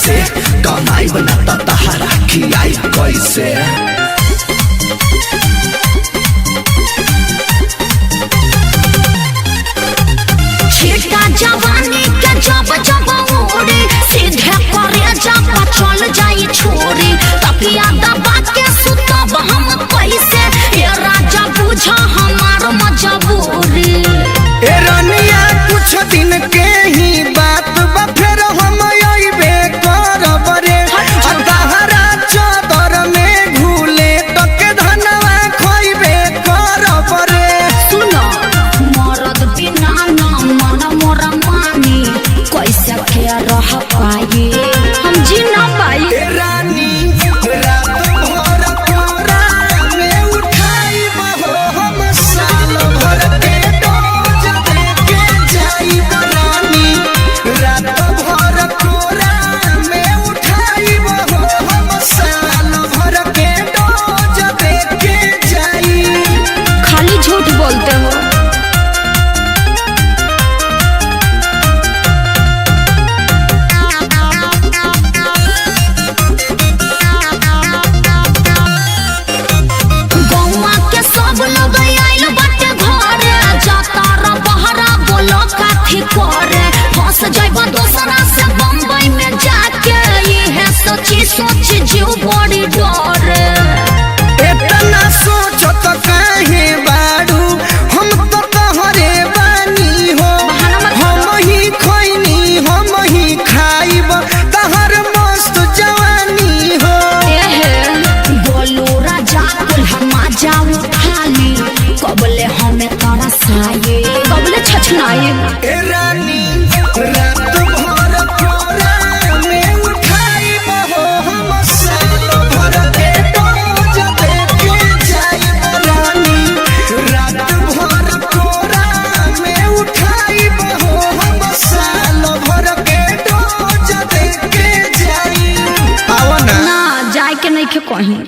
कैसे कमाई बनाता तहारा खियाई कैसे। छीटा जवानी के जब जब उड़ी सीधे करे जब चल जाई छोरी तकिया दबा के सुतब हम कैसे ये राजा बुझा हमार मजबूरी। ए रानिया कुछ दिन के ही बात बा फिर हम अइबे करब रे तहारा चादर में घुले तक धनवा खोइबे करब रे। सुनो मरद बिना ना मन मोरा मानी कैसे के रह पाई हम जी ना पाई। ए रानी रात भर कोरा में उठाइब हो हम साल भर के डोज देके जाइब रानी रात भर कोरा में उठाइब हो हम साल भर के डोज देके जाइब। खाली झूठ बोलते हो। गौवा के सब लोग आइल बाटे घरे जाता रा बहरा बोलो काठी करे फंस जाइबा दोसरा से बम्बई में जाके ये सोची सोची जीव बड़ी डरे। इतना सोचत काहे बाड़ू हम तो तोहरे बानी हो हम ही खोइनी हम ही खाइब तहर मस्त जवानी हो। बोलो राजा कुल हम जाऊ खाली कबले हमें तरसाए कबले छछनाए। ए रानी रात भर कोरा में उठाइब हो हम साल भर के डोज देके जाइब रानी रात भर कोरा में उठाइब हो हम साल भर के डोज देके जाइब। आवा ना ना जाए के नहीं के कहीं।